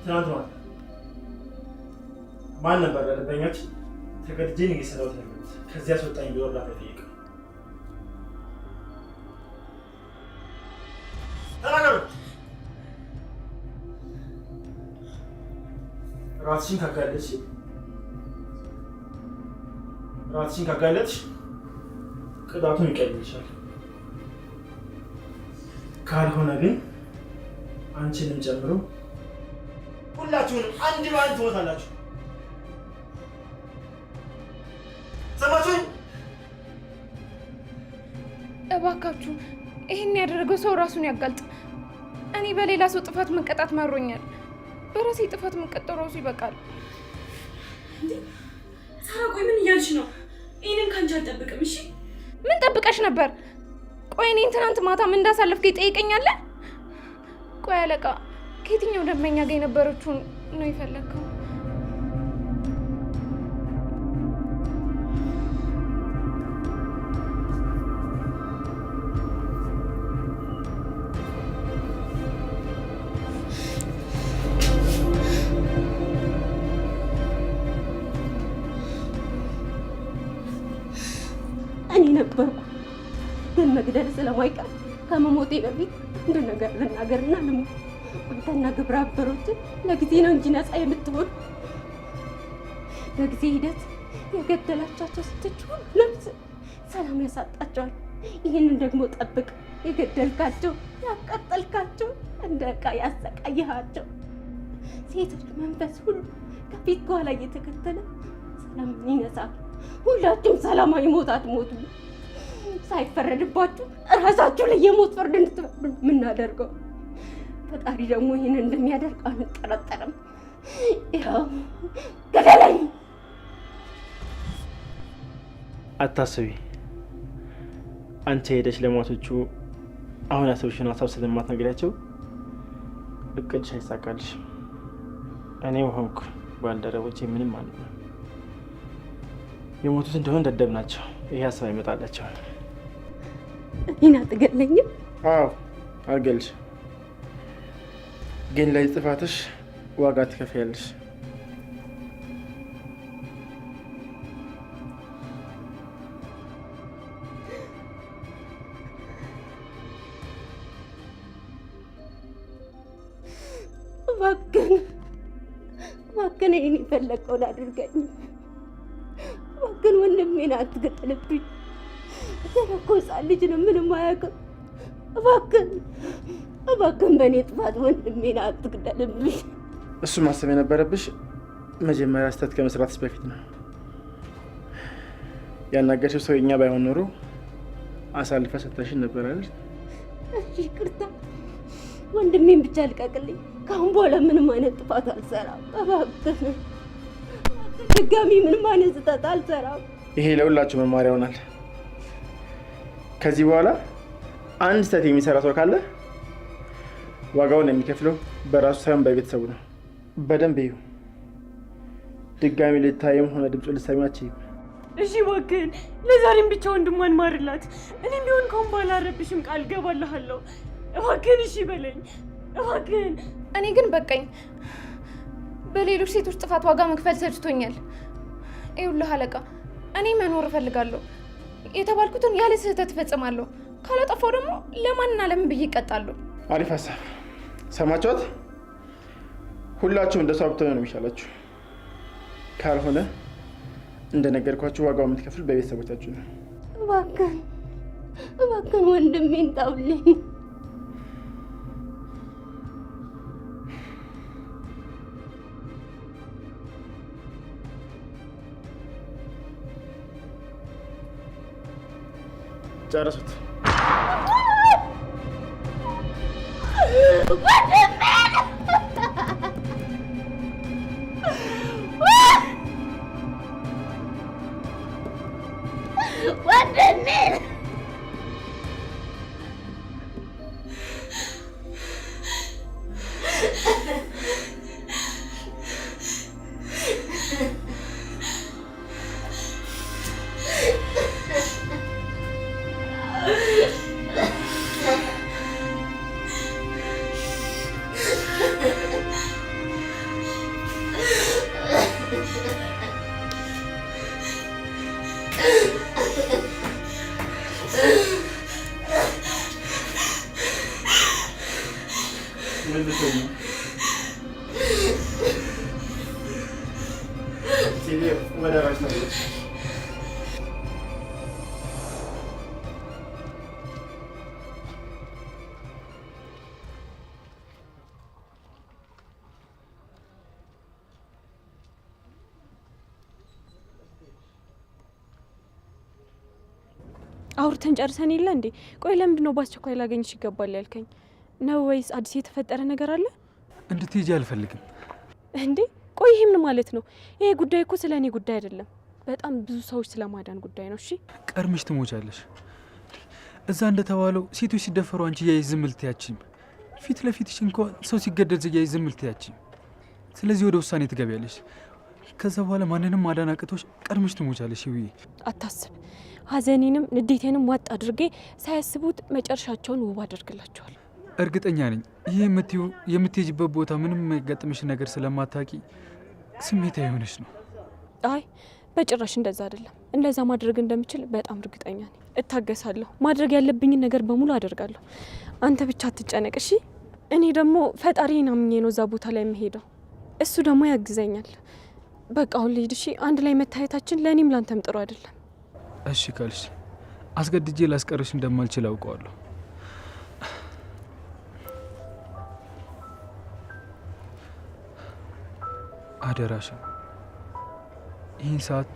ትናንት ማን ነበር ለደንበኛች ተገድጄን እየሰራሁት ያለሁት ከዚያ አስወጣኝ ብሎ እርዳታ ጠየቀ። ተናገሩ። ራስሽን ካጋለጥሽ ቅጣቱን ይቀልልሻል። ካልሆነ ግን አንቺንም ጨምሮ ሁላችሁንም አንድ በአንድ ትሞታላችሁ። ሰማችሁኝ? እባካችሁ ይሄን ያደረገው ሰው ራሱን ያጋልጥ። እኔ በሌላ ሰው ጥፋት መቀጣት ማሮኛል። በራሴ ጥፋት መቀጣት ራሱ ይበቃል። ሳራ ቆይ ምን እያልሽ ነው? ይሄንን ካንቺ አልጠብቅም። እሺ ምን ጠብቀሽ ነበር? ቆይ እኔን ትናንት ማታ ምን እንዳሳለፍከኝ ጠይቀኛለህ? ቆይ አለቃ ከየትኛው ደንበኛ ጋር የነበረችውን ነው የፈለግከው? እኔ ነበርኩ፣ ግን መግደል ስለማይቀር ከመሞቴ በፊት አንድ ነገር ልናገርና ልሙት። አንተና ግብረ አበሮችን ለጊዜ ነው እንጂ ነፃ የምትሆን በጊዜ ሂደት የገደላቻቸው ሴቶች ሁሉ ነፍስ ሰላም ያሳጣቸዋል። ይህንን ደግሞ ጠብቅ። የገደልካቸው ያቃጠልካቸው እንደ ዕቃ ያሰቃይሃቸው ሴቶች መንፈስ ሁሉ ከፊት ከኋላ እየተከተለ ሰላምን ይነሳል። ሁላችሁም ሰላማዊ ሞት አትሞቱ። ሳይፈረድባችሁ እራሳችሁ ላይ የሞት ፍርድ እንድትፈርዱ የምናደርገው። ፈጣሪ ደግሞ ይህን እንደሚያደርግ አንጠራጠርም። ያው ገደለኝ። አታስቢ። አንቺ ሄደሽ ለሟቾቹ አሁን ያሰብሽውን ሀሳብ ስለማትነግሪያቸው እቅድሽ አይሳካልሽ። እኔም ሆንኩ ባልደረቦቼ ምንም ማለት ነው የሞቱት እንደሆነ ደደብ ናቸው። ይሄ ሀሳብ አይመጣላቸው። እኔን አትገለኝም? አዎ አልገልሽ፣ ግን ላይ ጥፋትሽ ዋጋ ትከፍያለሽ። እባክህን እኔን የፈለግከውን አድርገኝ። እባክህን ወንድሜን አትገጥልብኝ። ገና እኮ ሕፃን ልጅ ነው፣ ምንም አያውቅም። እባክህን በእኔ ጥፋት ወንድሜን አትግደልብኝ። እሱ ማሰብ የነበረብሽ መጀመሪያ ስህተት ከመስራትሽ በፊት ነው። ያናገርሽው ሰው የኛ ባይሆን ኖሮ አሳልፈ ሰጥተሽን ነበር አይደል? እሺ ይቅርታ፣ ወንድሜን ብቻ ልቀቅልኝ። ከአሁን በኋላ ምንም አይነት ጥፋት አልሰራም። እባክህን ድጋሚ ምንም አይነት ስህተት አልሰራም። ይሄ ለሁላችሁ መማሪያ ይሆናል። ከዚህ በኋላ አንድ ስህተት የሚሰራ ሰው ካለ ዋጋውን የሚከፍለው በራሱ ሳይሆን በቤተሰቡ ነው። በደንብ ይሁ ድጋሚ ልታየም ሆነ ድምፁ ልትሰሚ አትችይም። እሺ እባክህን ለዛሬም ብቻ ወንድሟን ማርላት። እኔም ቢሆን ከአሁን በኋላ አልረብሽም፣ ቃል ገባልሃለሁ። እባክህን እሺ በለኝ እባክህን። እኔ ግን በቃኝ። በሌሎች ሴቶች ጥፋት ዋጋ መክፈል ሰልችቶኛል። ይኸውልህ አለቃ፣ እኔ መኖር እፈልጋለሁ። የተባልኩትን ያለ ስህተት እፈጽማለሁ። ካላጠፋው ደግሞ ለማንና ለምን ብዬ እቀጣለሁ። አሪፍ ሀሳብ። ሰማችኋት? ሁላችሁም እንደሷ ብትሆኑ ነው የሚሻላችሁ። ካልሆነ እንደነገርኳችሁ ዋጋው የምትከፍሉ በቤተሰቦቻችሁ ነው። እባክህን ወንድሜን ታውልኝ። ጨረሱት። ልትሆኝ ነው? ወደ ራስ ተመለስ። አውርተን ጨርሰን የለ እንዴ? ቆይ ለምንድን ነው በአስቸኳይ ላገኝሽ ይገባል ያልከኝ ነው? ወይስ አዲስ የተፈጠረ ነገር አለ? እንድትሄጂ አልፈልግም። እንዴ ቆይ ይሄ ምን ማለት ነው? ይሄ ጉዳይ እኮ ስለ እኔ ጉዳይ አይደለም፣ በጣም ብዙ ሰዎች ስለማዳን ጉዳይ ነው። እሺ ቀርምሽ ትሞቻለሽ። እዛ እንደተባለው ሴቶች ሲደፈሩ አንቺ እያየሽ ዝም ልትያችም፣ ፊት ለፊትሽ እንኳን ሰው ሲገደል እያየሽ ዝም ልትያችም። ስለዚህ ወደ ውሳኔ ትገቢያለሽ። ከዛ በኋላ ማንንም ማዳን አቅቶሽ ቀርምሽ ትሞቻለሽ። ይውይ አታስብ። ሀዘኔንም ንዴቴንም ዋጥ አድርጌ ሳያስቡት መጨረሻቸውን ውብ አደርግላቸዋል። እርግጠኛ ነኝ ይህ የምትሄጂበት ቦታ ምንም የሚያጋጥምሽ ነገር ስለማታቂ ስሜታ የሆነች ነው። አይ በጭራሽ እንደዛ አይደለም። እንደዛ ማድረግ እንደምችል በጣም እርግጠኛ ነኝ። እታገሳለሁ። ማድረግ ያለብኝን ነገር በሙሉ አደርጋለሁ። አንተ ብቻ አትጨነቅ እሺ? እኔ ደግሞ ፈጣሪን አምኜ ነው እዛ ቦታ ላይ የምሄደው። እሱ ደግሞ ያግዘኛል። በቃ አሁን ልሂድ እሺ? አንድ ላይ መታየታችን ለእኔም ላንተም ጥሩ አይደለም። እሺ ካልሽ አስገድጄ ላስቀርሽ እንደማልችል አውቀዋለሁ። አደራሽን ይህን ሰዓት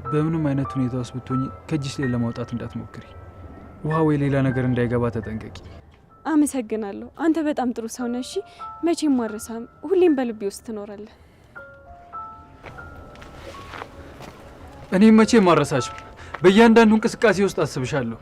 በምንም አይነት ሁኔታ ውስጥ ብትሆኚ ከእጅሽ ላይ ለማውጣት እንዳትሞክሪ። ውሃ ወይ ሌላ ነገር እንዳይገባ ተጠንቀቂ። አመሰግናለሁ። አንተ በጣም ጥሩ ሰው ነህ። እሺ መቼም ማረሳም፣ ሁሌም በልቤ ውስጥ ትኖራለህ። እኔም መቼም ማረሳሽም፣ በእያንዳንዱ እንቅስቃሴ ውስጥ አስብሻለሁ።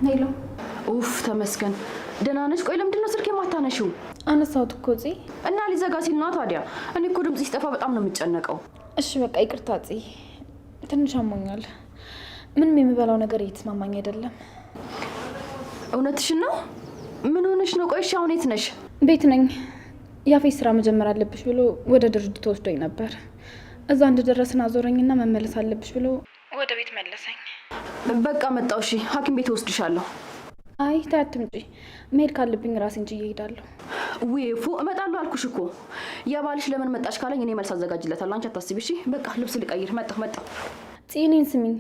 ሄሎ። ኡፍ ተመስገን። ደህና ነሽ? ቆይ ለምንድን ነው ስልክ የማታነሺው? አነሳሁት እኮ ጽ እና ሊዘጋ ሲል ነው ታዲያ። እኔ እኮ ድምጽ ሲጠፋ በጣም ነው የምጨነቀው። እሺ በቃ ይቅርታ ጽ፣ ትንሽ አሞኛል። ምንም የምበላው ነገር እየተስማማኝ አይደለም። እውነትሽን ነው? ምን ሆነሽ ነው? ቆይ እሺ አሁን የት ነሽ? ቤት ነኝ። ያፌት ስራ መጀመር አለብሽ ብሎ ወደ ድርጅቱ ወስዶኝ ነበር። እዛ እንደደረስን አዞረኝና መመለስ አለብሽ ብሎ ወደ ቤት መለሰኝ። በቃ መጣሁ። እሺ ሐኪም ቤት ወስድሻለሁ። አይ ተይ አትምጪ፣ መሄድ ካለብኝ ራሴ እንጂ እሄዳለሁ። ወይፉ እመጣለሁ አልኩሽ እኮ። የባልሽ ለምን መጣሽ ካለኝ እኔ መልስ አዘጋጅለታለሁ። አንቺ አታስቢ እሺ። በቃ ልብስ ልቀይር። መጣሁ። ጽኔን ስሚኝ፣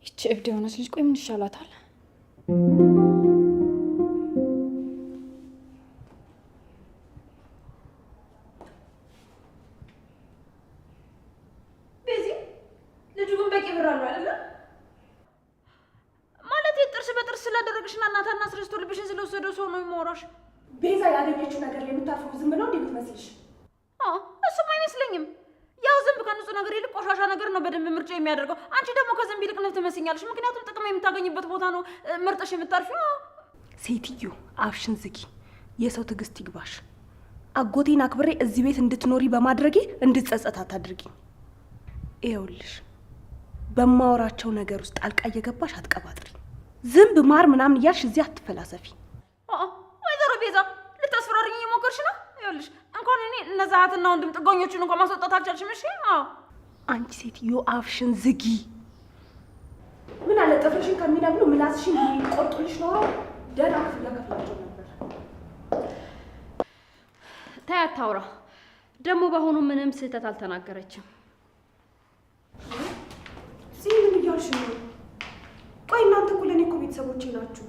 ይቺ እብድ የሆነች ልጅ ቆይ ምን ይሻላታል? ቤዛ ያገኘችው ነገር ላይ የምታርፈው ዝም ብለው እንዴት መስልሽ? እሱም አይመስለኝም። ያው ዝንብ ከንጹህ ነገር ይልቅ ቆሻሻ ነገር ነው በደንብ ምርጫ የሚያደርገው። አንቺ ደግሞ ከዝንብ ይልቅ ነው ትመስኛለሽ። ምክንያቱም ጥቅም የምታገኝበት ቦታ ነው መርጠሽ የምታርፊው። ሴትዮ አፍሽን ዝጊ፣ የሰው ትዕግስት ይግባሽ። አጎቴን አክብሬ እዚህ ቤት እንድትኖሪ በማድረጌ እንድትጸጸት አታድርጊ። ይኸውልሽ በማወራቸው ነገር ውስጥ ጣልቃ እየገባሽ አትቀባጥሪ። ዝንብ ማር ምናምን እያልሽ እዚህ አትፈላሰፊ። ወይዘሮ ቤዛ ልታስፈራሪኝ እየሞከርሽ ነው? ይኸውልሽ እንኳን እኔ እነዛ እህትና ወንድም ጥገኞቹን እንኳን ማስወጣት አልቻልሽም። እሺ አንቺ ሴትዮ አፍሽን ዝጊ። ምን አለ ጥፍርሽን ከሚነብሉ ምላስሽን ቆርጡልሽ ኖሮ ደህና ክፍያ ከፍላቸው ነበር። ተይ አታውራ። ደግሞ በአሁኑ ምንም ስህተት አልተናገረችም። ምን እያልሽ ነው? ቆይ እናንተ እኮ ለእኔ እኮ ቤተሰቦቼ ናችሁ።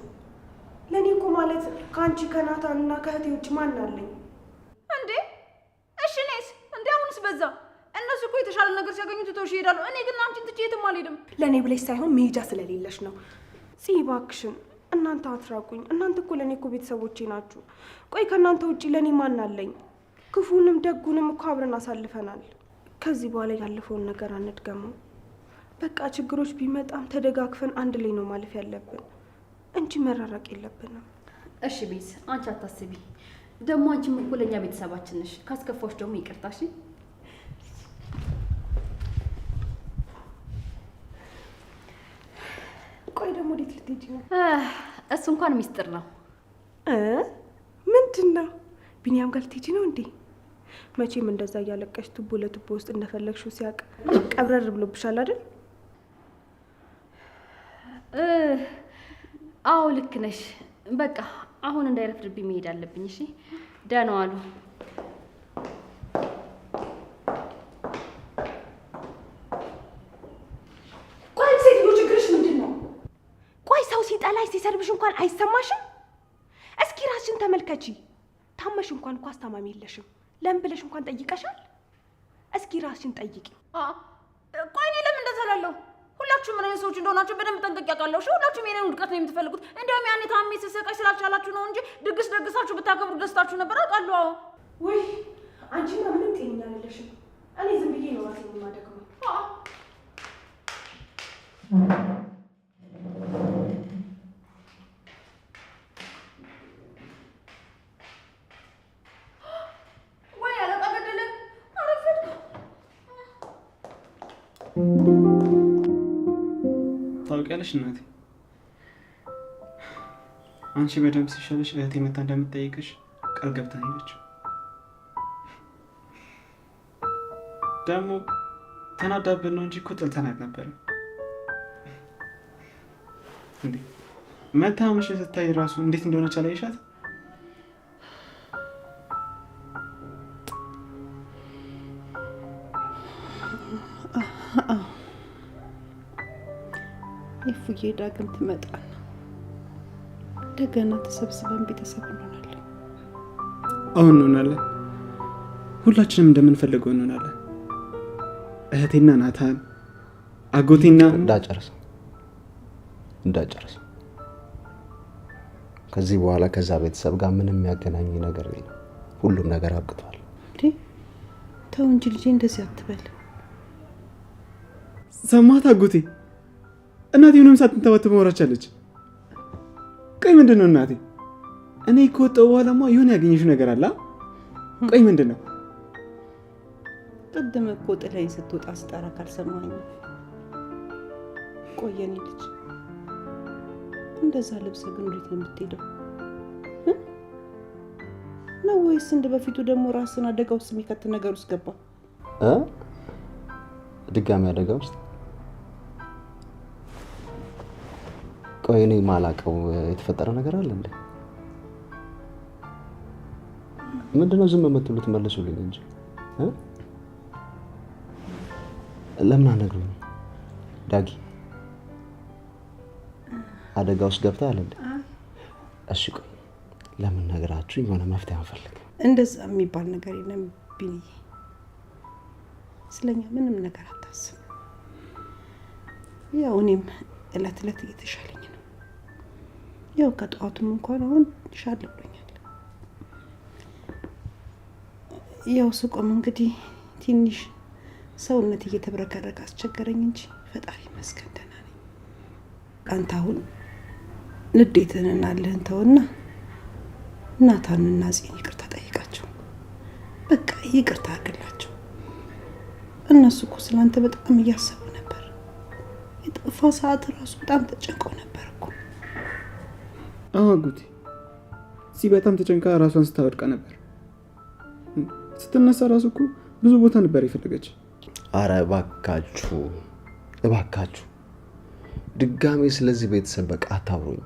ለእኔ እኮ ማለት ከአንቺ ከናታን እና ከእህቴ ውጭ ማን አለኝ እንዴ? እሺ እኔስ? እንዴ አሁንስ በዛ። እነሱ እኮ የተሻለ ነገር ሲያገኙ ትተውሽ ይሄዳሉ። እኔ ግን አንቺን ትቼ የትም አልሄድም። ለእኔ ብለሽ ሳይሆን መሄጃ ስለሌለሽ ነው። እባክሽን እናንተ አትራቁኝ። እናንተ እኮ ለእኔ እኮ ቤተሰቦቼ ናችሁ። ቆይ ከእናንተ ውጭ ለእኔ ማን አለኝ? ክፉንም ደጉንም እኮ አብረን አሳልፈናል። ከዚህ በኋላ ያለፈውን ነገር አንድገመው። በቃ ችግሮች ቢመጣም ተደጋግፈን አንድ ላይ ነው ማለፍ ያለብን እንጂ መራራቅ የለብንም። እሺ ቤዝ፣ አንቺ አታስቢ። ደግሞ አንቺም እኮ ለእኛ ቤተሰባችን ነሽ። ካስከፋሽ ደግሞ ይቅርታ እሺ? ቆይ ደግሞ ወዴት ልትሄጂ ነው? እሱ እንኳን ሚስጥር ነው። ምንድን ነው? ቢኒያም ጋር ልትሄጂ ነው እንዴ? መቼም እንደዛ እያለቀሽ ቱቦ ለቱቦ ውስጥ እንደፈለግሽው ሲያውቅ ቀብረር ብሎብሻል አይደል? አዎ ልክ ነሽ። በቃ አሁን እንዳይረፍድብኝ መሄድ አለብኝ። እሺ ደህና ዋሉ። ቆይ ሴትዮ ችግርሽ ምንድን ነው? ቆይ ሰው ሲጠላሽ ሲሰርብሽ እንኳን አይሰማሽም? እስኪ ራስሽን ተመልከቺ። ታመሽ እንኳን እኮ አስታማሚ የለሽም። ለምን ብለሽ እንኳን ጠይቀሻል? እስኪ ራስሽን ጠይቂ። ቆይ እኔ ለምን እንደዛ እላለሁ? ሁላችሁም ምን አይነት ሰዎች እንደሆናችሁ በደንብ ጠንቅቄ አውቃለሁ። እሺ ሁላችሁም የኔን ውድቀት ነው የምትፈልጉት። እንዲያውም ያኔ ታሜ ስሰቃይ ስላልቻላችሁ ነው እንጂ ድግስ ደግሳችሁ ብታከብሩ ደስታችሁ ነበር። አውቃለሁ። አዎ ውይ አንቺማ ምንም ጤነኛ አይደለሽም። እኔ ዝም ብዬ ነው ራሴን የማደግመው። ወይ አለቃ ገደለን። አረፈድኩ። ታውቂያለሽ እናቴ፣ አንቺ በደንብ ሲሻለሽ እህቴ መታ እንደምትጠይቅሽ ቃል ገብታ ሄደች። ደግሞ ተናዳብን ነው እንጂ እኮ ጥልተናት ነበር። እንዴ መታ መቼ ስታይ ራሱ እንዴት እንደሆነች አላየሻት? ይፉዬ ዳግም ትመጣና እንደገና ተሰብስበን ቤተሰብ እንሆናለን። አሁን እንሆናለን። ሁላችንም እንደምንፈልገው እንሆናለን። እህቴና ናታን፣ አጎቴና እንዳጨርስ ከዚህ በኋላ ከዛ ቤተሰብ ጋር ምንም የሚያገናኝ ነገር የለም። ሁሉም ነገር አብቅቷል። ተው እንጂ ልጄ እንደዚህ አትበል። ሰማት አጎቴ፣ እናቴ ምንም ሳትንተባተብ ወራቻለች። ቆይ ምንድን ነው እናቴ? እኔ ከወጣሁ በኋላማ የሆነ ያገኘሽው ነገር አለ። ቆይ ምንድን ነው? ቅድም እኮ ጥላዬ ስትወጣ ስጠራ ካልሰማኝ ቆየኔ ልጅ። እንደዛ ልብስ ግን እንዴት ነው የምትሄደው? ነው ወይስ እንደ በፊቱ ደግሞ ራስን አደጋ ውስጥ የሚከት ነገር ውስጥ ገባ? ድጋሚ አደጋ ውስጥ? ቆይ እኔ ማላውቀው የተፈጠረ ነገር አለ እንዴ? ምንድነው ዝም የምትሉት? መልሱልኝ እንጂ ለምን አነግሩኝ? ዳጊ አደጋ ውስጥ ገብተሃል እንዴ? እሺ ቆይ ለምን ነገራችሁ? የሆነ መፍትሄ አንፈልግ። እንደዛ የሚባል ነገር የለም ቢኒዬ። ስለኛ ምንም ነገር አታስብ። ያው እኔም እለት እለት እየተሻለኝ ነው። ያው ከጠዋቱም እንኳን አሁን ሻል ብሎኛል። ያው ስቆም እንግዲህ ትንሽ ሰውነት እየተብረከረከ አስቸገረኝ እንጂ ፈጣሪ ይመስገን ደህና ነኝ። አንተ አሁን ንዴትህንና እልህን ተውና ናታንና ጽዮን ይቅርታ ጠይቃቸው። በቃ ይቅርታ አድርግላቸው። እነሱ እኮ ስላንተ በጣም እያሰቡ ነበር። የጠፋ ሰዓት ራሱ በጣም ተጨንቀው ነበር እኮ። አዎ አጎቴ፣ እዚህ በጣም ተጨንቃ ራሷን ስታወድቃ ነበር። ስትነሳ ራሱ እኮ ብዙ ቦታ ነበር የፈለገች። አረ እባካችሁ እባካችሁ ድጋሜ ስለዚህ ቤተሰብ በቃ አታውሩኝ።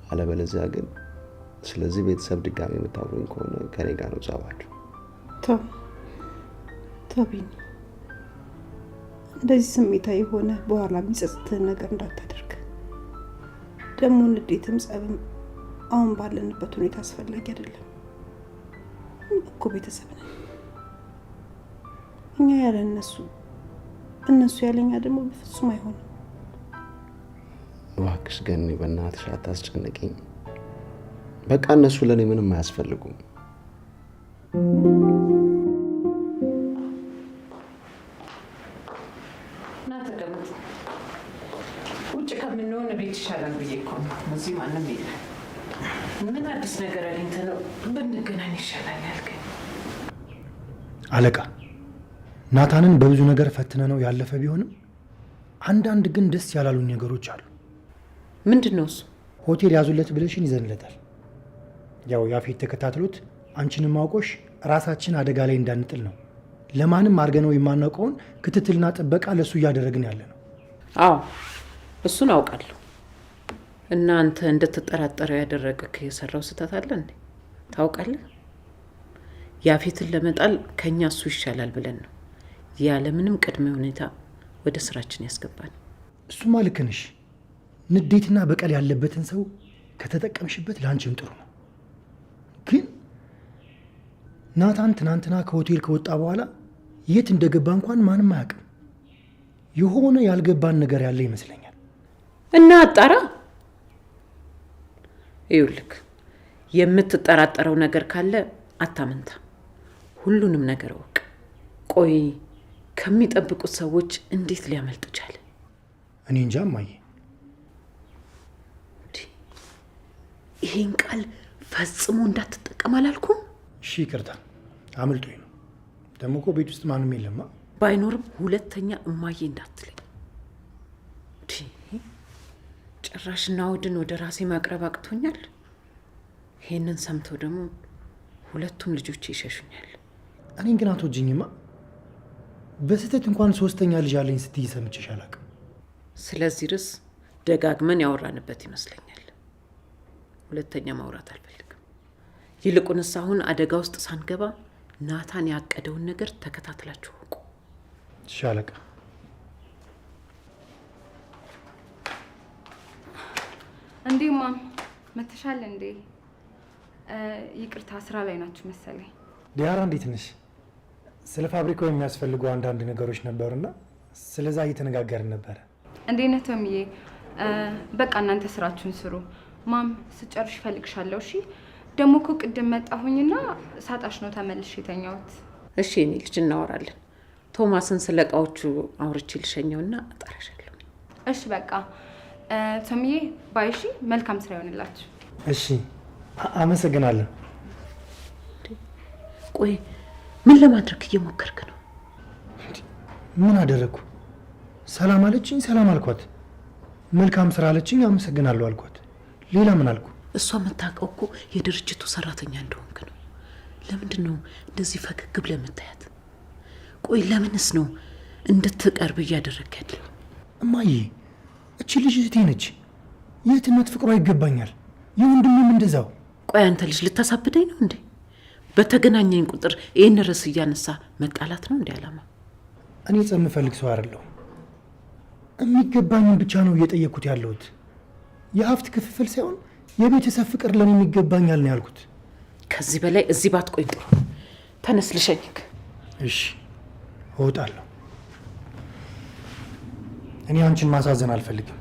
አለበለዚያ ግን ስለዚህ ቤተሰብ ድጋሚ የምታወሩኝ ከሆነ ከኔ ጋር ነው ጸባችሁ። ቢኒ፣ እንደዚህ ስሜታዊ የሆነ በኋላ የሚጸጽትህን ነገር እንዳታደርግ። ደግሞ ንዴትም ጸብም አሁን ባለንበት ሁኔታ አስፈላጊ አይደለም እኮ። ቤተሰብ ነን እኛ ያለ እነሱ ያለኛ ደግሞ በፍጹም አይሆንም። እባክሽ ገኒ በእናትሽ አታስጨንቂኝ። በቃ እነሱ ለእኔ ምንም አያስፈልጉም። ውጭ ከምንሆን ቤት ይሻላል ብዬ እኮ ነው። እዚህ ማንም የለም። ምን አዲስ ነገር አግኝተህ ነው ብንገናኝ ይሻላል ያልከኝ? አለቃ ናታንን በብዙ ነገር ፈትነ ነው ያለፈ ቢሆንም አንዳንድ ግን ደስ ያላሉኝ ነገሮች አሉ። ምንድን ነው እሱ? ሆቴል ያዙለት ብለሽን ይዘንለታል። ያው ያፌት ተከታትሎት አንቺንም ማውቆሽ ራሳችን አደጋ ላይ እንዳንጥል ነው። ለማንም አድርገነው የማናውቀውን ክትትልና ጥበቃ ለሱ እያደረግን ያለ ነው። አዎ እሱን አውቃለሁ። እናንተ እንድትጠራጠረው ያደረገክ የሰራው ስህተት አለ እንዴ? ታውቃለህ? ያፌትን ለመጣል ከኛ እሱ ይሻላል ብለን ነው ያለምንም ቅድመ ሁኔታ ወደ ስራችን ያስገባል። እሱማ ልክ ነሽ። ንዴትና በቀል ያለበትን ሰው ከተጠቀምሽበት ለአንቺም ጥሩ ነው። ግን ናታን ትናንትና ከሆቴል ከወጣ በኋላ የት እንደገባ እንኳን ማንም አያውቅም። የሆነ ያልገባን ነገር ያለ ይመስለኛል። እና አጣራ። ይኸውልህ የምትጠራጠረው ነገር ካለ አታመንታ፣ ሁሉንም ነገር እወቅ። ቆይ ከሚጠብቁት ሰዎች እንዴት ሊያመልጥ ቻለ? እኔ እንጃ እማዬ። ይሄን ቃል ፈጽሞ እንዳትጠቀም አላልኩም? እሺ ይቅርታ፣ አምልጦኝ ነው። ደግሞ እኮ ቤት ውስጥ ማንም የለማ። ባይኖርም ሁለተኛ እማዬ እንዳትለኝ። ጭራሽ ናኦድን ወደ ራሴ ማቅረብ አቅቶኛል። ይሄንን ሰምተው ደግሞ ሁለቱም ልጆቼ ይሸሹኛል። እኔን ግን አትወጂኝማ። በስህተት እንኳን ሶስተኛ ልጅ አለኝ ስትይ ሰምቼሽ አላውቅም። ስለዚህ ርዕስ ደጋግመን ያወራንበት ይመስለኛል። ሁለተኛ ማውራት አልፈልግም። ይልቁንስ አሁን አደጋ ውስጥ ሳንገባ ናታን ያቀደውን ነገር ተከታትላችሁ ወቁ። እሺ አለቃ። እንዴ ማም መተሻል እንዴ? ይቅርታ ስራ ላይ ናችሁ መሰለኝ። ዲያራ እንዴት ነሽ? ስለ ፋብሪካው የሚያስፈልጉ አንዳንድ ነገሮች ነበሩና ስለዛ እየተነጋገርን ነበረ። እንዴት ነህ ቶምዬ? በቃ እናንተ ስራችሁን ስሩ። ማም ስጨርሽ እፈልግሻለሁ። እሺ? ደግሞ እኮ ቅድም መጣሁኝና ሳጣሽ ነው ተመልሼ የተኛሁት። እሺ እኔ ልጅ እናወራለን። ቶማስን ስለ እቃዎቹ አውርቼ ልሸኘውና እጠራሻለሁ። እሺ በቃ ቶምዬ ባይ። እሺ መልካም ስራ ይሆንላችሁ። እሺ አመሰግናለሁ። ቆይ ምን ለማድረግ እየሞከርክ ነው? ምን አደረግኩ? ሰላም አለችኝ፣ ሰላም አልኳት። መልካም ስራ አለችኝ፣ አመሰግናለሁ አልኳት። ሌላ ምን አልኩ? እሷ የምታውቀው እኮ የድርጅቱ ሰራተኛ እንደሆንክ ነው። ለምንድን ነው እንደዚህ ፈገግ ብለህ የምታያት? ቆይ ለምንስ ነው እንድትቀርብ እያደረግ ያለው? እማዬ እቺ ልጅ እህቴ ነች። የእህትነት ፍቅሯ ይገባኛል። የወንድሜም እንደዛው። ቆይ አንተ ልጅ ልታሳብደኝ ነው እንዴ? በተገናኘኝ ቁጥር ይህን ርዕስ እያነሳ መጣላት ነው እንዴ አላማ? እኔ ጸብ የምፈልግ ሰው አይደለሁ። የሚገባኝን ብቻ ነው እየጠየቅኩት ያለሁት። የሀብት ክፍፍል ሳይሆን የቤተሰብ ፍቅር ለኔ የሚገባኛል ነው ያልኩት። ከዚህ በላይ እዚህ ባትቆይ ጥሩ። ተነስ ልሸኝክ። እሺ እወጣለሁ። እኔ አንቺን ማሳዘን አልፈልግም።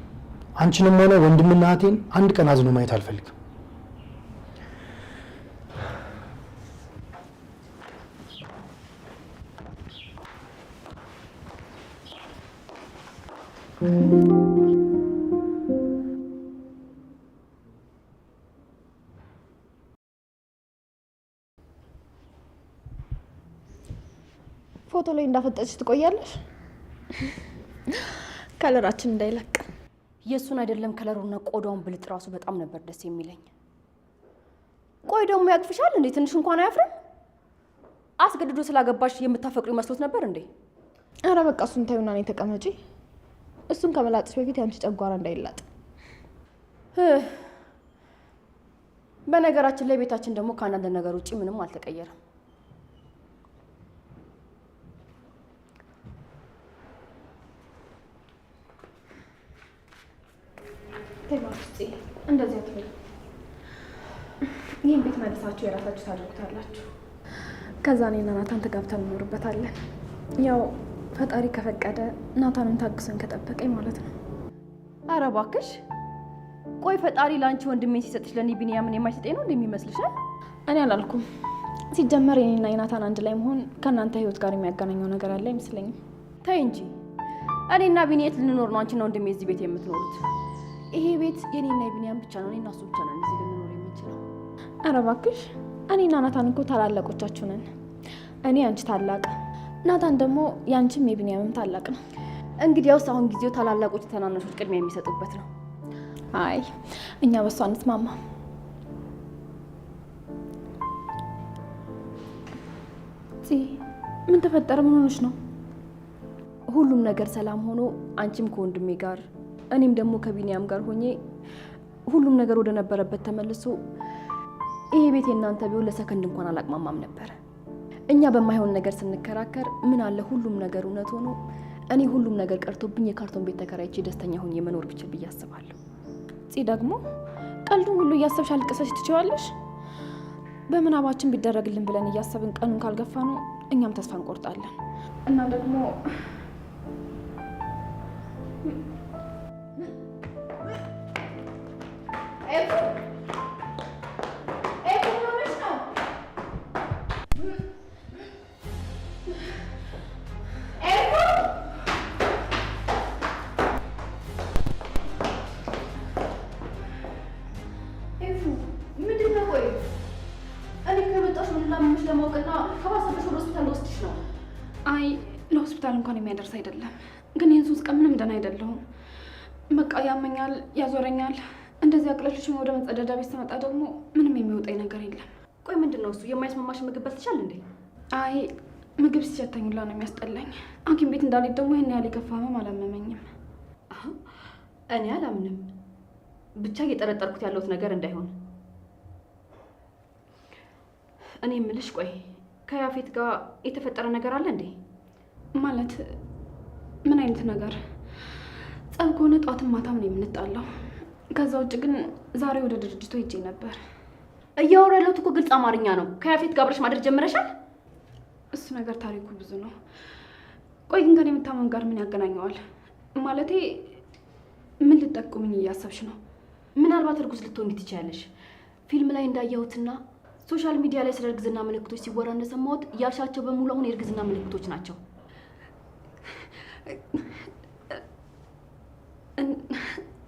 አንቺንም ሆነ ወንድምና እህቴን አንድ ቀን አዝኖ ማየት አልፈልግም። ፎቶ ላይ እንዳፈጠች ትቆያለሽ። ከለራችን እንዳይለቅ። የእሱን አይደለም ከለሩና ቆዳውን ብልጥ ራሱ በጣም ነበር ደስ የሚለኝ። ቆይ ደግሞ ያቅፍሻል እንዴ? ትንሽ እንኳን አያፍርም? አስገድዶ ስላገባሽ የምታፈቅሪ መስሎት ነበር እንዴ? አረ በቃ እሱን ታዩና ነው ተቀመጪ። እሱን ከመላጥሽ በፊት ያንቺ ጨጓራ እንዳይላጥ። በነገራችን ላይ ቤታችን ደግሞ ከአንዳንድ ነገር ውጪ ምንም አልተቀየረም። ተባስቲ እንደዚህ አትበይ። ይህን ቤት መልሳችሁ የራሳችሁ ታደርጉታላችሁ። ከዛ እኔና ናታን ተጋብተን እንኖርበታለን። ያው ፈጣሪ ከፈቀደ ናታንም ታግሰን ከጠበቀኝ ማለት ነው። አረ እባክሽ ቆይ ፈጣሪ ለአንቺ ወንድሜን ሲሰጥሽ ለእኔ ቢኒያምን የማይሰጠኝ ነው እንደሚመስልሽ? እኔ አላልኩም። ሲጀመር የኔና የናታን አንድ ላይ መሆን ከእናንተ ህይወት ጋር የሚያገናኘው ነገር አለ አይመስለኝም። ተይ እንጂ እኔና ቢኒየት ልንኖር ነው አንቺና ወንድሜ እዚህ ቤት የምትኖሩት? ይሄ ቤት የኔና የቢኒያም ብቻ ነው። እኔና እሱ ብቻ ነን እዚህ ልንኖር የምንችለው። አረ እባክሽ እኔና ናታን እኮ ታላላቆቻችሁ ነን። እኔ አንቺ ታላቅ፣ ናታን ደግሞ የአንቺም የቢኒያምም ታላቅ ነው። እንግዲያውስ አሁን ጊዜው ታላላቆች ተናናሾች ቅድሚያ የሚሰጡበት ነው። አይ እኛ በሷ አንስማማ። ምን ተፈጠረ? ምን ሆነሽ ነው? ሁሉም ነገር ሰላም ሆኖ አንቺም ከወንድሜ ጋር እኔም ደግሞ ከቢኒያም ጋር ሆኜ ሁሉም ነገር ወደ ነበረበት ተመልሶ ይሄ ቤት የእናንተ ቢሆን ለሰከንድ እንኳን አላቅማማም ነበር። እኛ በማይሆን ነገር ስንከራከር ምን አለ ሁሉም ነገር እውነት ሆኖ እኔ ሁሉም ነገር ቀርቶብኝ የካርቶን ቤት ተከራይቼ ደስተኛ ሆኜ መኖር ብችል ብዬ አስባለሁ። ደግሞ ቀልዱን ሁሉ እያሰብሽ አልቅሰሽ ትችዋለሽ። በምናባችን ቢደረግልን ብለን እያሰብን ቀኑን ካልገፋ ነው እኛም ተስፋ እንቆርጣለን። እና ደግሞ እንኳን የሚያደርስ አይደለም። ግን ይህን 3 ቀን ምንም ደህና አይደለሁም። በቃ ያመኛል፣ ያዞረኛል። እንደዚህ አቅለልሽ ወደ መጸዳጃ ቤት ስመጣ ደግሞ ምንም የሚወጣኝ ነገር የለም። ቆይ ምንድን ነው እሱ? የማይስማማሽ ምግብ በልተሻል እንዴ? አይ ምግብ ሲሸተኝ ሁላ ነው የሚያስጠላኝ። ሐኪም ቤት እንዳልሄድ ደግሞ ይህን ያህል የከፋ ህመም አላመመኝም። እኔ አላምንም። ብቻ እየጠረጠርኩት ያለሁት ነገር እንዳይሆን። እኔ የምልሽ ቆይ ከያፌት ጋር የተፈጠረ ነገር አለ እንዴ? ማለት ምን አይነት ነገር? ጸብ ከሆነ ጧትም ማታም ነው የምንጣላው። ከዛ ውጭ ግን ዛሬ ወደ ድርጅቱ ሄጄ ነበር። እያወራ ያለሁት እኮ ግልጽ አማርኛ ነው። ከያፌት ጋር አብረሽ ማድረግ ጀምረሻል? እሱ ነገር ታሪኩ ብዙ ነው። ቆይ ግን ከኔ የምታመን ጋር ምን ያገናኘዋል? ማለቴ ምን ልጠቁምኝ እያሰብሽ ነው? ምናልባት እርጉዝ ልትሆኚ ትችያለሽ። ፊልም ላይ እንዳየሁትና ሶሻል ሚዲያ ላይ ስለ እርግዝና ምልክቶች ሲወራ እንደሰማሁት ያልሻቸው በሙሉ አሁን የእርግዝና ምልክቶች ናቸው።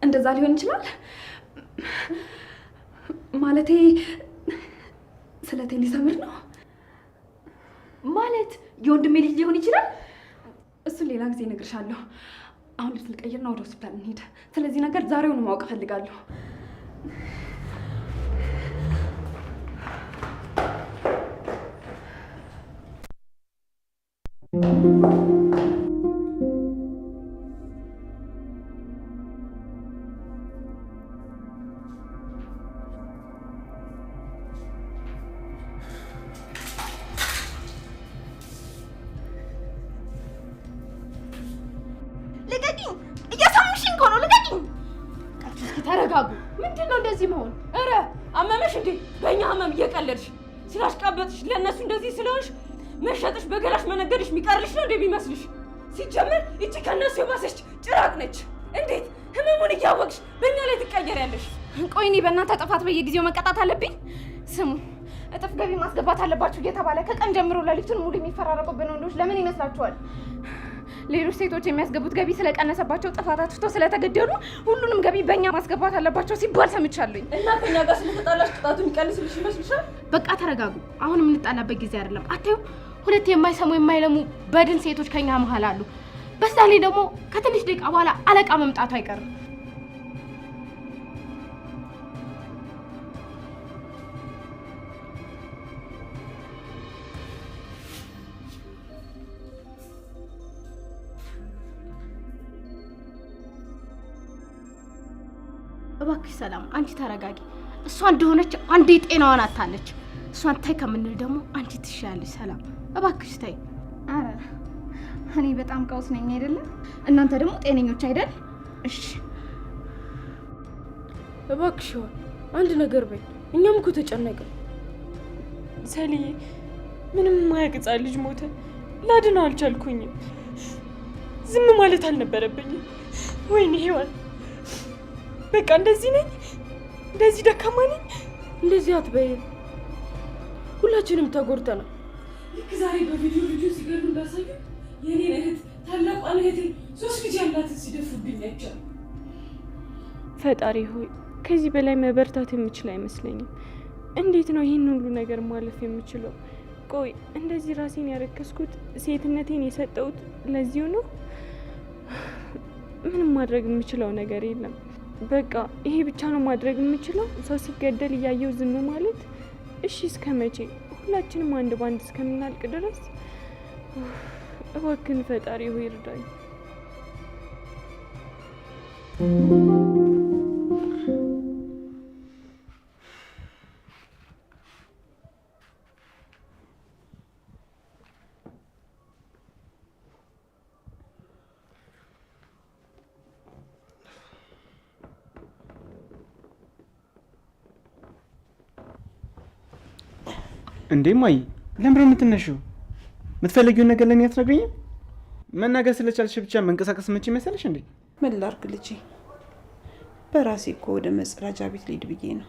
እንደዛ ሊሆን ይችላል። ማለቴ ስለቴ ሊሰምር ነው ማለት የወንድሜ ልጅ ሊሆን ይችላል። እሱን ሌላ ጊዜ እነግርሻለሁ። አሁን ልብስ ልቀይርና ወደ ሆስፒታል እንሂድ። ስለዚህ ነገር ዛሬውኑ ማወቅ እፈልጋለሁ። ተረጋጉ። ምንድን ነው እንደዚህ መሆን? ኧረ አመመሽ እንዴ? በእኛ ህመም እየቀለድሽ ስላሽቃበጥሽ ለእነሱ እንደዚህ ስለሆንሽ መሸጥሽ በገላሽ መነገድሽ የሚቀርልሽ ነው እንደሚመስልሽ? ሲጀመር እቺ ከእነሱ የባሰች ጭራቅ ነች። እንዴት ህመሙን እያወቅሽ በእኛ ላይ ትቀየሪያለሽ? ቆይ እኔ በእናንተ ጥፋት በየጊዜው መቀጣት አለብኝ? ስሙ፣ እጥፍ ገቢ ማስገባት አለባችሁ እየተባለ ከቀን ጀምሮ ሌሊቱን ሙሉ የሚፈራረቁብን ወንዶች ለምን ይመስላችኋል? ሌሎች ሴቶች የሚያስገቡት ገቢ ስለቀነሰባቸው ጥፋት አጥፍተው ስለተገደሉ ሁሉንም ገቢ በእኛ ማስገባት አለባቸው ሲባል ሰምቻለሁኝ። እና ከእኛ ጋር ስለተጣላሽ ቅጣቱን የሚቀንስልሽ ይመስልሻል? በቃ ተረጋጉ። አሁን የምንጣላበት ጊዜ አይደለም። አታዩ? ሁለት የማይሰሙ የማይለሙ በድን ሴቶች ከኛ መሀል አሉ። በዛ ላይ ደግሞ ከትንሽ ደቂቃ በኋላ አለቃ መምጣቱ አይቀርም። እባክሽ ሰላም፣ አንቺ ተረጋጊ። እሷ እንደሆነች አንዴ ጤናዋን አታለች። እሷን ታይ ከምንል ደግሞ አንቺ ትሻለሽ። ሰላም እባክሽ ታይ። አረ እኔ በጣም ቀውስ ነኝ አይደለም? እናንተ ደግሞ ጤነኞች አይደል? እሺ እባክሽ አንድ ነገር በይ። እኛም እኮ ተጨነቅን። ሰልዬ ምንም የማያውቅ ሕፃን ልጅ ሞተ። ላድነው አልቻልኩኝም። ዝም ማለት አልነበረብኝም። ወይኔ ሔዋን፣ በቃ እንደዚህ ነኝ፣ እንደዚህ ደካማ ነኝ። እንደዚህ አትበይም። ሁላችንም ተጎድተናል። ልክ ዛሬ በቪዲዮ ልጁ ሲገሉ እንዳሳዩ የኔን እህት ታላቋን እህቴ 3 ልጅ ያላትን ሲደፉብኝ አይቻልም። ፈጣሪ ሆይ ከዚህ በላይ መበርታት የምችል አይመስለኝም። እንዴት ነው ይህን ሁሉ ነገር ማለፍ የምችለው? ቆይ እንደዚህ ራሴን ያረከስኩት ሴትነቴን የሰጠሁት ለዚሁ ነው? ምንም ማድረግ የምችለው ነገር የለም። በቃ ይሄ ብቻ ነው ማድረግ የምችለው፣ ሰው ሲገደል እያየው ዝም ማለት። እሺ እስከ መቼ? ሁላችንም አንድ ባንድ እስከምናልቅ ድረስ? እባክን ፈጣሪ ሆይ እርዳኝ። እንዴ ማይ፣ ለምን የምትነሺው? የምትፈልጊውን ነገር ለኔ አትነግሪኝም? መናገር ስለቻልሽ ብቻ መንቀሳቀስ መቼ መሰለሽ እንዴ? ምን ላድርግ ልጄ፣ በራሴ እኮ ወደ መጸዳጃ ቤት ልሂድ ብዬ ነው።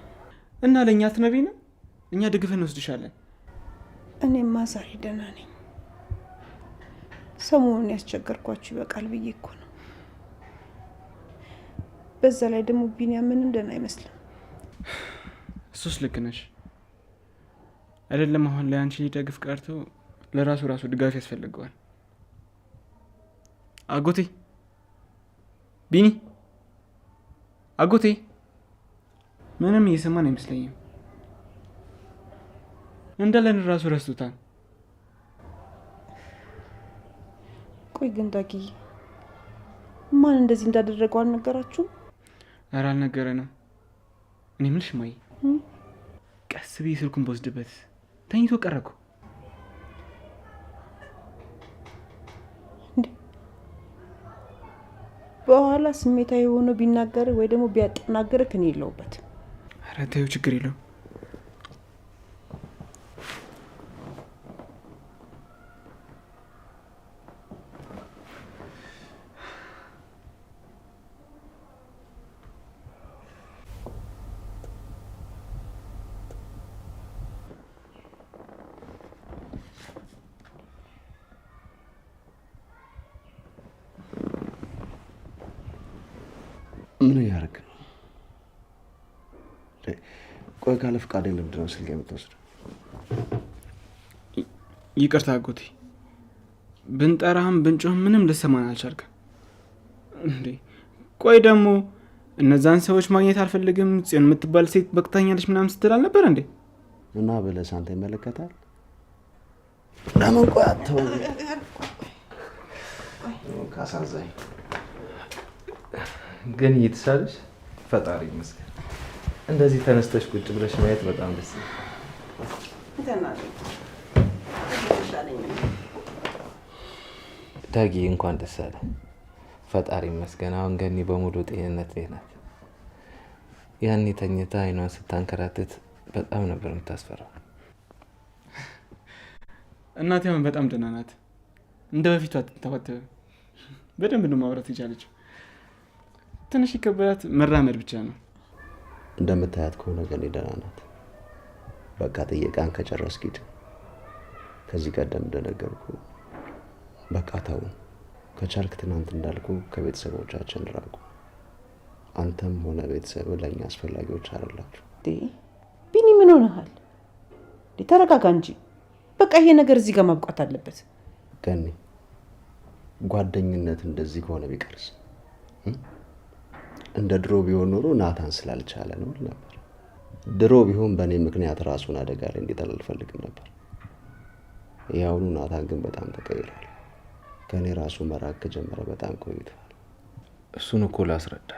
እና ለእኛ አትነግሪንም? እኛ ደግፈን እንወስድሻለን። እኔማ ዛሬ ደህና ነኝ። ሰሞኑን ያስቸገርኳችሁ ይበቃል ብዬ እኮ ነው። በዛ ላይ ደግሞ ቢኒያም ምንም ደህና አይመስልም። እሱስ ልክ ነሽ። አይደለም አሁን ላይ አንቺ ሊደግፍ ቀርቶ ለራሱ ድጋፍ ያስፈልገዋል። አጎቴ ቢኒ፣ አጎቴ ምንም እየሰማን አይመስለኝም። እንዳለን ራሱ ረስቶታል። ቆይ ግን ዳጊ ማን እንደዚህ እንዳደረገው አልነገራችሁም? ኧረ አልነገረንም። እኔ የምልሽ ማይ፣ ቀስ ብዬ ስልኩን በወስድበት ተኝቶ ቀረኩ። በኋላ ስሜታዊ ሆኖ ቢናገር ወይ ደግሞ ቢያጠናግር እኔ የለውበት። ኧረ ተይው፣ ችግር የለውም። ምን ያደርግ ነው? ቆይ ካለ ፍቃድ ለምንድን ነው ስልክ የምትወስደው? ይቅርታ አጎቴ፣ ብንጠራህም ብንጮህም ምንም ልሰማን አልቻልክም እንዴ? ቆይ ደግሞ እነዛን ሰዎች ማግኘት አልፈልግም፣ ጽዮን የምትባል ሴት በቅታኛለች ምናምን ስትል አልነበር እንዴ? እና ብለህ አንተ ይመለከታል። ለምን ቆይ አትተው። ካሳዛኝ ግን እየተሻለሽ? ፈጣሪ ይመስገን። እንደዚህ ተነስተሽ ቁጭ ብለሽ ማየት በጣም ደስ ይላል። ዳጊ እንኳን ደስ አለ። ፈጣሪ ይመስገን። አሁን ገኒ በሙሉ ጤንነት ላይ ናት። ያኔ ተኝታ አይኗን ስታንከራትት በጣም ነበር የምታስፈራው። እናቴ አሁን በጣም ደህና ናት። እንደ በፊቱ አትንተባተብም። በደንብ ነው ማውራት የቻለችው። ትንሽ ይከበዳት መራመድ ብቻ ነው። እንደምታያት ከሆነ ገኒ ደህና ናት። በቃ ጥየቃን ከጨረስክ ሂድ። ከዚህ ቀደም እንደነገርኩ በቃ ተው። ከቻልክ ትናንት እንዳልኩ ከቤተሰቦቻችን ራቁ። አንተም ሆነ ቤተሰብ ለእኛ አስፈላጊዎች አይደላችሁ። ቢኒ ምን ሆነሃል? ተረጋጋ እንጂ። በቃ ይሄ ነገር እዚህ ጋር ማብቃት አለበት። ገኒ ጓደኝነት እንደዚህ ከሆነ ቢቀርስ? እንደ ድሮ ቢሆን ኖሮ ናታን ስላልቻለ ነው ነበር። ድሮ ቢሆን በእኔ ምክንያት ራሱን አደጋ ላይ እንዲጥል አልፈልግም ነበር። ያውኑ ናታን ግን በጣም ተቀይሯል። ከእኔ ራሱ መራቅ ከጀመረ በጣም ቆይቷል። እሱን እኮ ላስረዳ።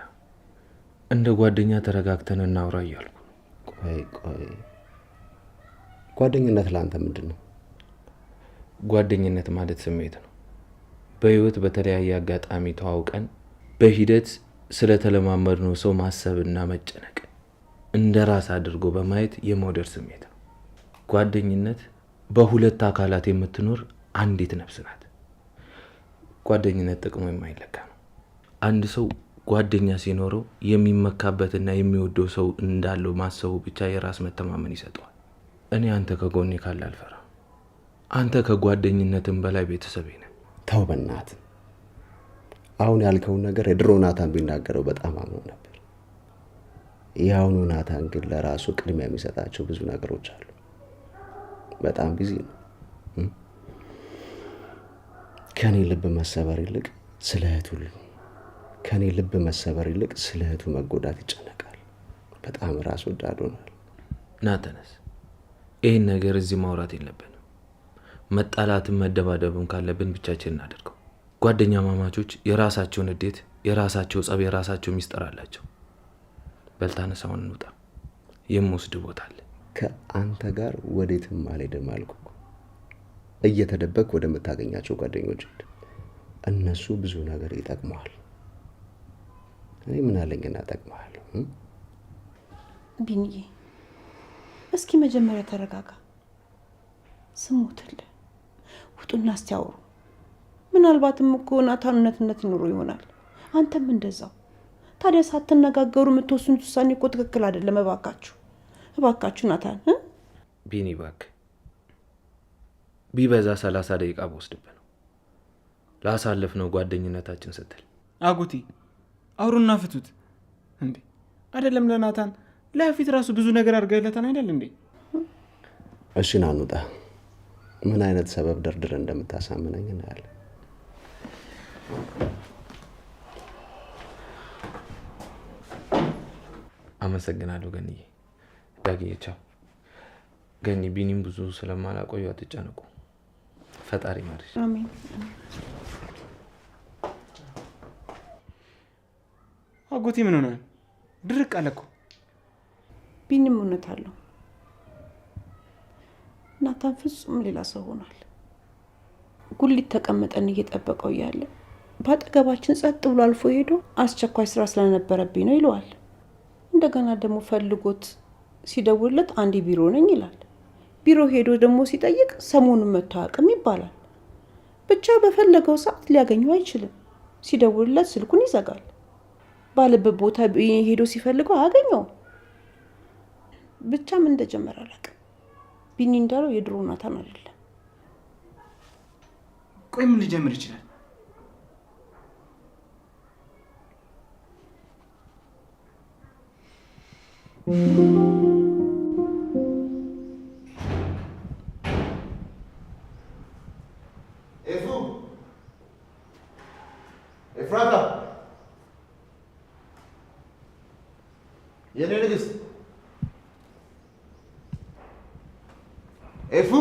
እንደ ጓደኛ ተረጋግተን እናውራ እያልኩ። ቆይ ጓደኝነት ለአንተ ምንድን ነው? ጓደኝነት ማለት ስሜት ነው። በህይወት በተለያየ አጋጣሚ ተዋውቀን በሂደት ስለተለማመድነው ሰው ማሰብና መጨነቅ እንደ ራስ አድርጎ በማየት የመውደድ ስሜት ነው። ጓደኝነት በሁለት አካላት የምትኖር አንዲት ነፍስ ናት። ጓደኝነት ጥቅሙ የማይለካ ነው። አንድ ሰው ጓደኛ ሲኖረው የሚመካበትና የሚወደው ሰው እንዳለው ማሰቡ ብቻ የራስ መተማመን ይሰጠዋል። እኔ አንተ ከጎኔ ካለ አልፈራም። አንተ ከጓደኝነትም በላይ ቤተሰቤ ነህ። ተው በእናትህ። አሁን ያልከውን ነገር የድሮ ናታን ቢናገረው በጣም አምኖ ነበር። የአሁኑ ናታን ግን ለራሱ ቅድሚያ የሚሰጣቸው ብዙ ነገሮች አሉ። በጣም ቢዚ ነው። ከኔ ልብ መሰበር ይልቅ ስለ እህቱ መጎዳት ይጨነቃል። በጣም ራስ ወዳድ ሆኗል። ናተነስ ይህን ነገር እዚህ ማውራት የለብንም። መጣላትም መደባደብም ካለብን ብቻችን እናደርገው። ጓደኛ ማማቾች የራሳቸውን ንዴት፣ የራሳቸው ጸብ፣ የራሳቸው ሚስጥር አላቸው። በልታነሳውን እንውጣ። የምወስድ ቦታ አለ። ከአንተ ጋር ወዴትም አልሄድም አልኩ። እየተደበቅ ወደምታገኛቸው ጓደኞች እነሱ ብዙ ነገር ይጠቅመዋል። እኔ ምን አለኝና እጠቅመዋለሁ? ቢኒዬ እስኪ መጀመሪያ ተረጋጋ። ስሙትል ውጡና እስቲያወሩ። ምናልባትም እኮ ናታን እውነትነት ይኖረው ይሆናል፣ አንተም እንደዛው። ታዲያ ሳትነጋገሩ የምትወስኑት ውሳኔ እኮ ትክክል አይደለም። እባካችሁ ናታን። ቢኒ እባክህ፣ ቢበዛ 30 ደቂቃ በወስድብህ ነው ላሳለፍነው ጓደኝነታችን ስትል። አጎቴ አውሩና ፍቱት እንዴ! አይደለም ለናታን ለፊት ራሱ ብዙ ነገር አድርገህለታን አይደል እንዴ? እሺ ና እንውጣ። ምን አይነት ሰበብ ደርድረ እንደምታሳምነኝ እናያለን። አመሰግናለሁ ገኒዬ። ዳግዬ ቻው። ገኒ ቢኒም ብዙ ስለማላቆዩ አትጨነቁ። ፈጣሪ ማርሽ። አሜን። አጎቴ ምን ሆነ? ድርቅ አለ እኮ። ቢኒም እውነት አለው። ናታን ፍጹም ሌላ ሰው ሆኗል። ጉሊት ተቀመጠን እየጠበቀው እያለ በአጠገባችን ጸጥ ብሎ አልፎ ሄዶ አስቸኳይ ስራ ስለነበረብኝ ነው ይለዋል። እንደገና ደግሞ ፈልጎት ሲደውልለት አንዴ ቢሮ ነኝ ይላል። ቢሮ ሄዶ ደግሞ ሲጠይቅ ሰሞኑን መጥቶ አያውቅም ይባላል። ብቻ በፈለገው ሰዓት ሊያገኘው አይችልም። ሲደውልለት ስልኩን ይዘጋል። ባለበት ቦታ ሄዶ ሲፈልገው አያገኘውም። ብቻ ምን እንደጀመረ አላውቅም። ቢኒ እንዳለው የድሮ ናታን አይደለም። ቆይ ምን ሊጀምር ይችላል? ኤፍራታ የኔ ንግስት ኤፉ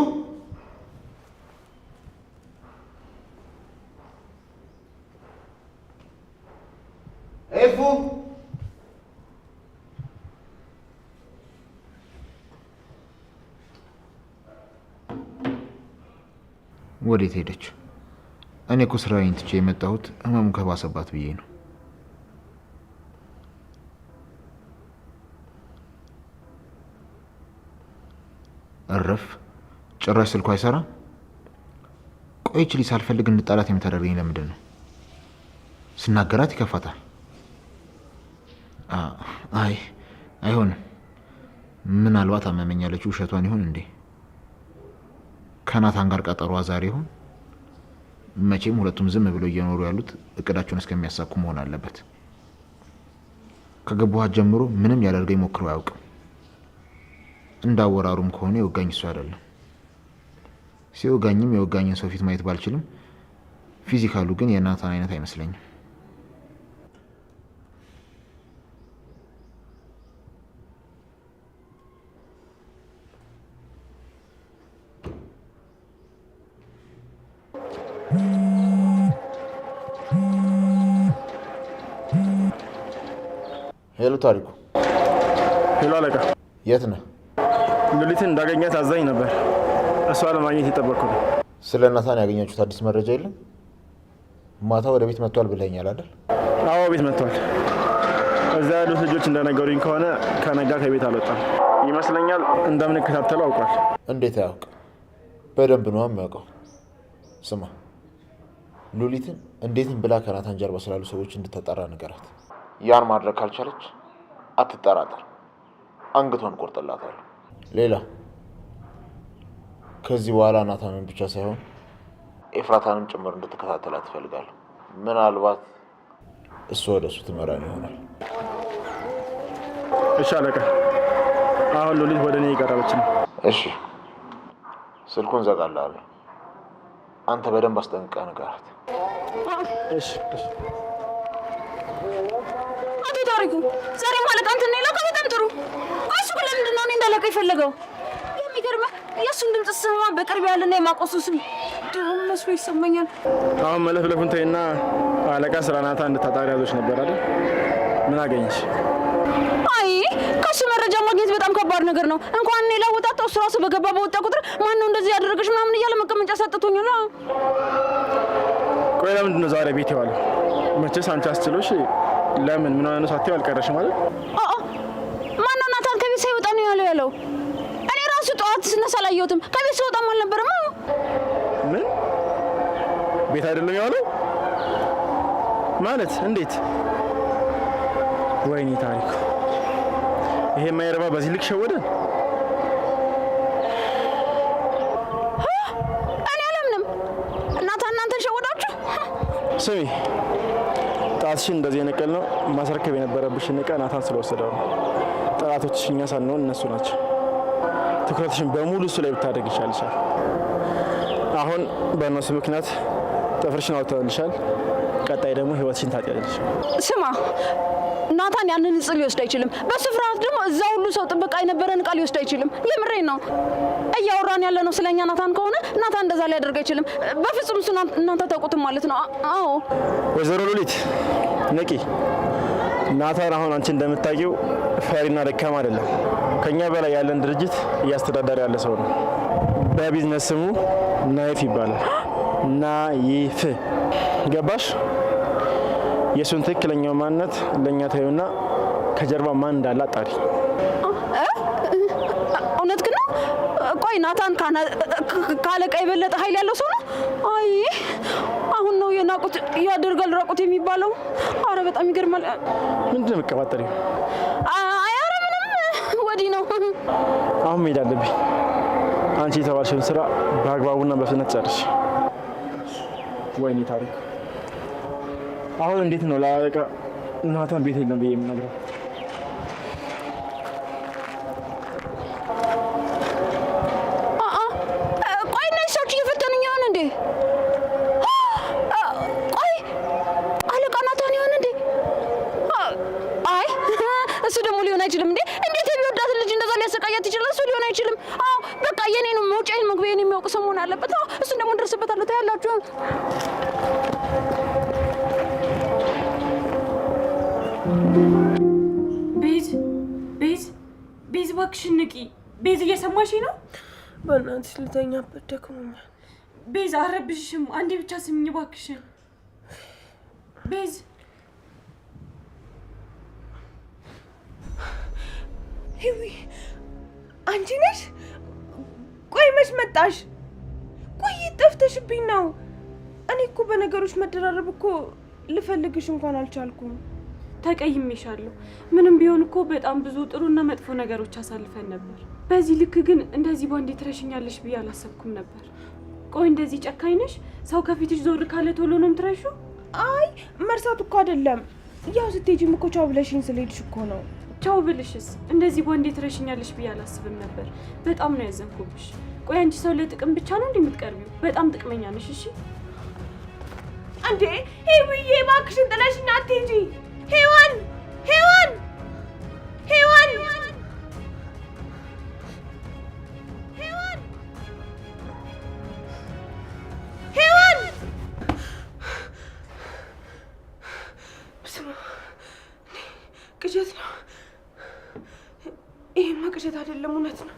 ኤፉ ወዴት ሄደች? እኔ እኮ ስራዬን ትቼ የመጣሁት ህመሙ ከባሰባት ብዬ ነው። እረፍ። ጭራሽ ስልኩ አይሰራም። ቆይች ልጅ ሳልፈልግ እንጣላት የምታደርገኝ ለምንድን ነው? ስናገራት ይከፋታል። አይ አይሆንም። ምናልባት አመመኝ ያለችው ውሸቷን ይሆን እንዴ? ከናታን ጋር ቀጠሯ ዛሬ ይሆን? መቼም ሁለቱም ዝም ብለው እየኖሩ ያሉት እቅዳቸውን እስከሚያሳኩ መሆን አለበት። ከገባኋት ጀምሮ ምንም ያደርገኝ ሞክሮ አያውቅም። እንዳወራሩም ከሆነ የወጋኝ እሱ አይደለም። ሲወጋኝም የወጋኝን ሰው ፊት ማየት ባልችልም ፊዚካሉ ግን የናታን አይነት አይመስለኝም። ሄሎ ታሪኩ። ሄሎ አለቃ። የት ነህ? ሉሊትን እንዳገኛት አዛኝ ነበር። እሷ ለማግኘት የጠበቅኩ ነው። ስለ ናታን ያገኛችሁት አዲስ መረጃ የለም? ማታ ወደ ቤት መጥቷል ብለኛል አይደል? አዎ ቤት መጥቷል። እዛ ያሉት ልጆች እንደነገሩኝ ከሆነ ከነጋ ከቤት አልወጣም ይመስለኛል። እንደምንከታተለው አውቋል። እንዴት አያውቅ? በደንብ ነው የሚያውቀው። ስማ፣ ሉሊትን እንዴትም ብላ ከናታን ጀርባ ስላሉ ሰዎች እንድትጠራ ንገራት። ያን ማድረግ ካልቻለች አትጠራጠር፣ አንገቷን ቆርጥላታለሁ። ሌላ ከዚህ በኋላ ናታንን ብቻ ሳይሆን ኤፍራታንም ጭምር እንድትከታተላት ትፈልጋለሁ። ምናልባት እሱ ወደ እሱ ትመራን ይሆናል። እሺ አለቃ። አሁን ሉሊት ወደ እኔ እየቀረበች ነው። እሺ ስልኩን ዘጋላለሁ። አንተ በደንብ አስጠንቅቀህ ንገራት። እሺ እሺ። አቶ ታሪኩ ዛሬ ማለቃ እንትን ነው የላከው። በጣም ጥሩ። እሱ ግን ለምንድን ነው እኔ እንዳለቀ የፈለገው? የሚገርምህ የእሱን ድምፅ ስሰማ በቅርብ ያለና የማቆሱ ስም ድሮም መስሎ ይሰማኛል። አሁን መለፍለፉን ተይና አለቃ ስለ ናታን እንድታጣሪ ያዞች ነበር አይደል? ምን አገኘሽ? አይ ከሱ መረጃ ማግኘት በጣም ከባድ ነገር ነው። እንኳን እኔ ላወጣጣው እሱ ራሱ በገባ በወጣ ቁጥር ማን ነው እንደዚህ ያደረገሽ ምናምን እያለ መቀመጫ ሰጥቶኛል። ቆይ ለምንድን ነው ዛሬ ቤት የዋለው? መቼስ አንቺ አስችሎሽ ለምን ምን ሆነ ሳትይው አልቀረሽም ማለት? ማን ነው ናታን ከቤት ሳይወጣ ነው ያለው? እኔ ራሱ ጠዋት ስነሳ አላየሁትም። ከቤት ሳይወጣም አልነበረም። ምን ቤት አይደለም የዋለው ማለት? እንዴት? ወይኔ ታሪኩ፣ ይሄ የማይረባ በዚህ ልክ ሸወደን። እኔ አላምንም። እናንተን ሸወዳችሁ። ስሚ፣ ጣትሽን እንደዚህ የነቀል ነው ማስረከብ የነበረብሽን ዕቃ ናታን ስለወሰደው ነው። ጠላቶችሽ እኛ ሳንሆን እነሱ ናቸው። ትኩረትሽን በሙሉ እሱ ላይ ብታደርግ ይሻልሻል። አሁን በእነሱ ምክንያት ጥፍርሽን አውጥተውልሻል። ቀጣይ ደግሞ ህይወትሽን ታጥያለሽ። ስማ፣ ናታን ያንን እጽ ሊወስድ አይችልም። በሱ ፍርሃት ደግሞ እዛ ሁሉ ሰው ጥበቃ የነበረን ዕቃ ሊወስድ አይችልም። የምሬን ነው። እያወራን ያለ ነው ስለኛ ናታን ከሆነ ናታን እንደዛ ሊያደርግ አይችልም በፍጹም። እሱ እናንተ ታውቁትም ማለት ነው። አዎ ወይዘሮ ሉሊት ንቂ። ናታን አሁን አንቺ እንደምታውቂው ፈሪና ደካማ አይደለም። ከኛ በላይ ያለን ድርጅት እያስተዳደረ ያለ ሰው ነው። በቢዝነስ ስሙ ናይፍ ይባላል። ናይፍ ገባሽ? የእሱን ትክክለኛው ማንነት ለእኛ ታዩና ከጀርባ ማን እንዳለ አጣሪ። እውነት ግን ቆይ ናታን ካለቃ የበለጠ ኃይል ያለው ሰው ነው? አይ አሁን ነው የናቁት ያደርጋል ራቁት የሚባለው። አረ በጣም ይገርማል። ምንድን ነው የምትቀባጠሪው? አይ አረ ምንም፣ ወዲህ ነው። አሁን መሄድ አለብኝ። አንቺ የተባልሽውን ስራ በአግባቡና በፍጥነት ጨርሽ። ወይኔ ታሪክ፣ አሁን እንዴት ነው ለአለቃ ናታን ቤት የለም ብዬ የምነግረው? ቆይ እነዚህ ሰዎች እየፈተኑኝ ይሆን እንዴ? ቆይ አለቃ ናታን ይሆን እንዴ? አይ እሱ ደግሞ ሊሆን አይችልም። እንዴ እንዴት የሚወዳትን ልጅ እንደዛ ሊያሰቃያት ይችላል? እሱ ሊሆን አይችልም። በቃ የኔ ነው መውጫዬን መግቢያዬን የሚያውቅ ሰው መሆን አለበት። እሱን ደግሞ እንደርስበታለሁ። ታያላችሁ። ቤዝ እባክሽን ንቂ። ቤዝ እየሰማሽ ነው? በእናትሽ ልተኛበት ደክሞኛል። ቤዝ አረብሽሽም። አንዴ ብቻ ስሚኝ እባክሽን ቤዝ። ሂዊ አንቺ ነሽ? ቆይ መች መጣሽ? ቆይ ጠፍተሽብኝ ነው። እኔ እኮ በነገሮች መደራረብ እኮ ልፈልግሽ እንኳን አልቻልኩም። ተቀይሜሻለሁ። ምንም ቢሆን እኮ በጣም ብዙ ጥሩና መጥፎ ነገሮች አሳልፈን ነበር። በዚህ ልክ ግን እንደዚህ ባንዴ ትረሽኛለሽ ብዬ አላሰብኩም ነበር። ቆይ እንደዚህ ጨካኝ ነሽ? ሰው ከፊትሽ ዞር ካለ ቶሎ ነው የምትረሺው? አይ መርሳት እኮ አይደለም። ያው ስትሄጂም እኮ ቻው ብለሽኝ ስለሄድሽ እኮ ነው። ቻው ብልሽስ እንደዚህ ባንዴ ትረሽኛለሽ ብዬ አላስብም ነበር። በጣም ነው ያዘንኩብሽ። ቆይ አንቺ ሰው ለጥቅም ብቻ ነው እንደምትቀርቢው? በጣም ጥቅመኛ ነሽ። እሺ እንዴ ሂዊዬ እባክሽን ጥለሽኝ አትሄጂ። ሄዋን ሄዋን ሄዋን ሄዋን ሄዋን ስማ፣ ቅዠት ነው ይሄማ ቅዠት አይደለም፣ እውነት ነው።